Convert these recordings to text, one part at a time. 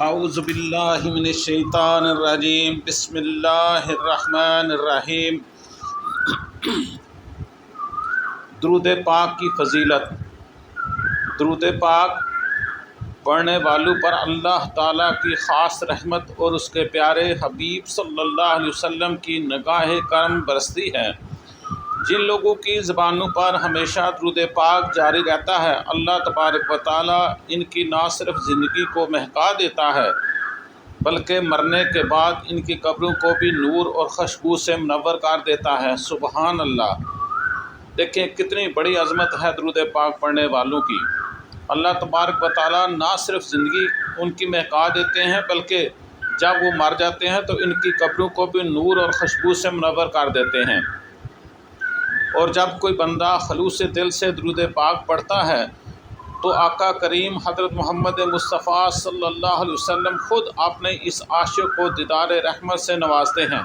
اعوذ باللہ من الشیطان الرجیم بسم اللہ الرحمن الرحیم۔ درود پاک کی فضیلت۔ درود پاک پڑھنے والوں پر اللہ تعالیٰ کی خاص رحمت اور اس کے پیارے حبیب صلی اللہ علیہ وسلم کی نگاہ کرم برستی ہے۔ جن لوگوں کی زبانوں پر ہمیشہ درود پاک جاری رہتا ہے، اللہ تبارک و تعالیٰ ان کی نہ صرف زندگی کو مہکا دیتا ہے بلکہ مرنے کے بعد ان کی قبروں کو بھی نور اور خوشبو سے منور کر دیتا ہے۔ سبحان اللہ! دیکھیں کتنی بڑی عظمت ہے درود پاک پڑھنے والوں کی۔ اللہ تبارک و تعالیٰ نہ صرف زندگی ان کی مہکا دیتے ہیں بلکہ جب وہ مر جاتے ہیں تو ان کی قبروں کو بھی نور اور خوشبو سے منور کر دیتے ہیں۔ اور جب کوئی بندہ خلوص دل سے درود پاک پڑھتا ہے تو آقا کریم حضرت محمد مصطفیٰ صلی اللہ علیہ وسلم خود اپنے اس عاشق کو دیدار رحمت سے نوازتے ہیں۔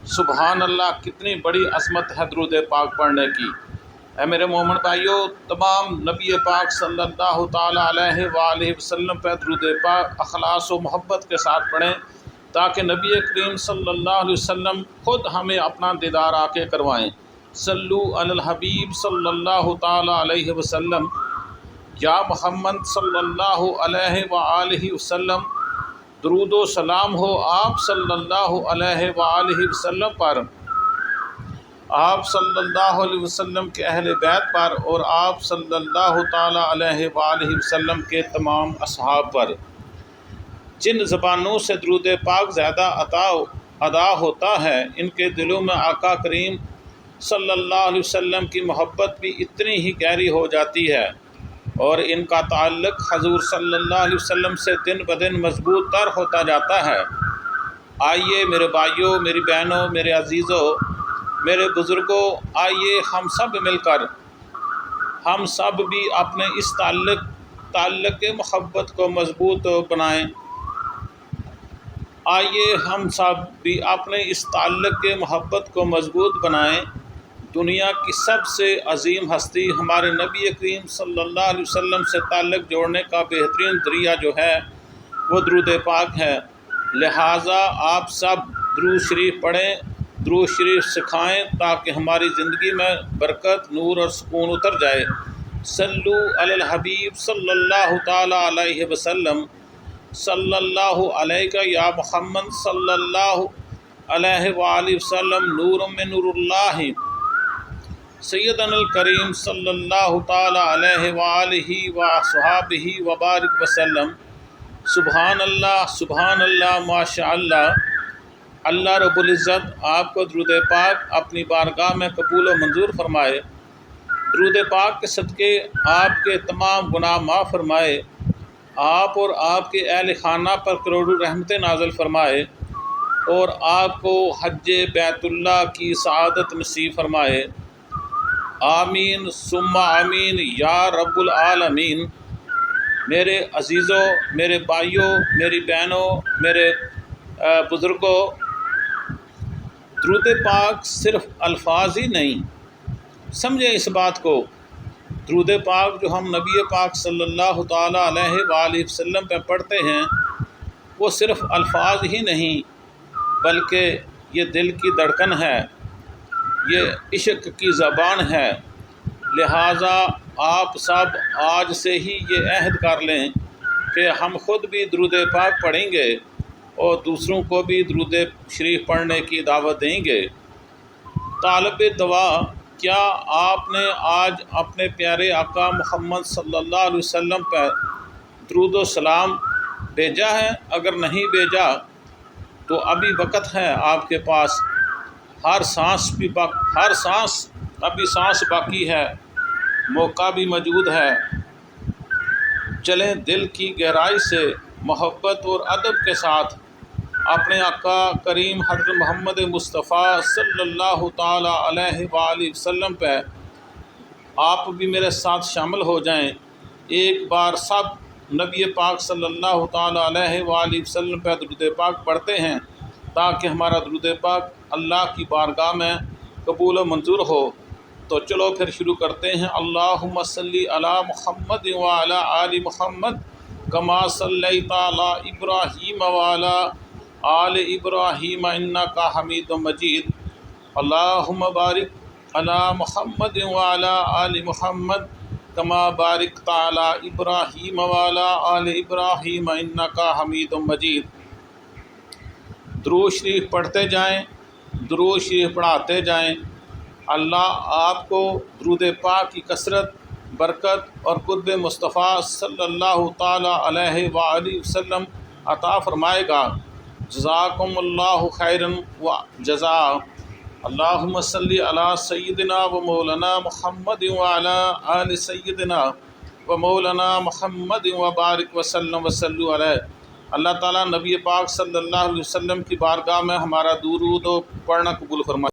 سبحان اللہ! کتنی بڑی عظمت ہے درود پاک پڑھنے کی۔ اے میرے مومن بھائیو، تمام نبی پاک صلی اللہ تعالیٰ علیہ وآلہ وسلم پہ درود پاک اخلاص و محبت کے ساتھ پڑھیں تاکہ نبی کریم صلی اللہ علیہ وسلم خود ہمیں اپنا دیدار آ کے کروائیں۔ صلو علی الحبیب صلی اللہ تعالیٰ علیہ وسلم۔ یا محمد صلی اللہ علیہ وآلہ وسلم، درود و سلام ہو آپ صلی اللہ علیہ وآلہ وسلم پر، آپ صلی اللہ علیہ وسلم کے اہل بیت پر اور آپ صلی اللہ تعالیٰ علیہ وآلہ وسلم کے تمام اصحاب پر۔ جن زبانوں سے درود پاک زیادہ ادا ہوتا ہے ان کے دلوں میں آقا کریم صلی اللہ علیہ وسلم کی محبت بھی اتنی ہی گہری ہو جاتی ہے اور ان کا تعلق حضور صلی اللہ علیہ وسلم سے دن بدن مضبوط تر ہوتا جاتا ہے۔ آئیے میرے بھائیوں، میری بہنوں، میرے عزیزوں، میرے بزرگوں، آئیے ہم سب مل کر ہم سب بھی اپنے اس تعلق محبت کو مضبوط بنائیں۔ آئیے ہم سب بھی اپنے اس تعلق محبت کو مضبوط بنائیں۔ دنیا کی سب سے عظیم ہستی ہمارے نبی کریم صلی اللہ علیہ وسلم سے تعلق جوڑنے کا بہترین ذریعہ جو ہے وہ درود پاک ہے۔ لہٰذا آپ سب درود شریف پڑھیں، درود شریف سکھائیں تاکہ ہماری زندگی میں برکت، نور اور سکون اتر جائے۔ صلو علی الحبیب صلی اللہ تعالیٰ علیہ وسلم۔ صلی اللہ علیہ یا محمد صلی اللہ علیہ وآلہ وسلم، نور من نور اللہ سیدنا الکریم صلی اللہ تعالیٰ علیہ وآلہ وصحابہ وبارک وسلم۔ سبحان اللہ، سبحان اللہ، ماشاء اللہ۔ اللہ رب العزت آپ کو درود پاک اپنی بارگاہ میں قبول و منظور فرمائے۔ درود پاک کے صدقے آپ کے تمام گناہ معاف فرمائے، آپ اور آپ کے اہل خانہ پر کروڑوں رحمتیں نازل فرمائے اور آپ کو حج بیت اللہ کی سعادت نصیب فرمائے۔ آمین ثم آمین یا رب العالمین۔ میرے عزیزوں، میرے بھائیوں، میری بہنوں، میرے بزرگوں، درود پاک صرف الفاظ ہی نہیں، سمجھیں اس بات کو۔ درود پاک جو ہم نبی پاک صلی اللہ تعالیٰ علیہ وآلہ وسلم پہ پڑھتے ہیں وہ صرف الفاظ ہی نہیں بلکہ یہ دل کی دھڑکن ہے، یہ عشق کی زبان ہے۔ لہٰذا آپ سب آج سے ہی یہ عہد کر لیں کہ ہم خود بھی درود پاک پڑھیں گے اور دوسروں کو بھی درود شریف پڑھنے کی دعوت دیں گے۔ طالب دعا، کیا آپ نے آج اپنے پیارے آقا محمد صلی اللہ علیہ وسلم پر درود و سلام بھیجا ہے؟ اگر نہیں بھیجا تو ابھی وقت ہے آپ کے پاس، ہر سانس ابھی سانس باقی ہے، موقع بھی موجود ہے۔ چلیں دل کی گہرائی سے محبت اور ادب کے ساتھ اپنے آقا کریم حضرت محمد مصطفیٰ صلی اللہ تعالیٰ علیہ وآلہ وسلم پہ آپ بھی میرے ساتھ شامل ہو جائیں۔ ایک بار سب نبی پاک صلی اللہ تعالیٰ علیہ وآلہ وسلم پہ درود پاک پڑھتے ہیں تاکہ ہمارا درود پاک اللہ کی بارگاہ میں قبول و منظور ہو۔ تو چلو پھر شروع کرتے ہیں۔ اللہم صلی علی محمد وعلی آل محمد کما صلیت علی ابراہیم وعلی آل ابراہیم انک حمید مجید اللہم بارک علی محمد وعلی آل محمد کما بارکت علی ابراہیم وعلی آل ابراہیم انک حمید مجید۔ درود شریف پڑھتے جائیں، درود شریف پڑھاتے جائیں۔ اللہ آپ کو درود پاک کی کثرت، برکت اور قرب مصطفیٰ صلی اللہ تعالیٰ علیہ وآلہ وسلم عطا فرمائے گا۔ جزاکم اللہ خیراً و جزاء۔ اللہم صلی علی سیدنا و مولانا محمد وعلی آل سیدنا و مولانا محمد وبارک وسلم وصلوا علیہ۔ اللہ تعالیٰ نبی پاک صلی اللہ علیہ وسلم کی بارگاہ میں ہمارا درود و پڑھنا قبول فرمائے۔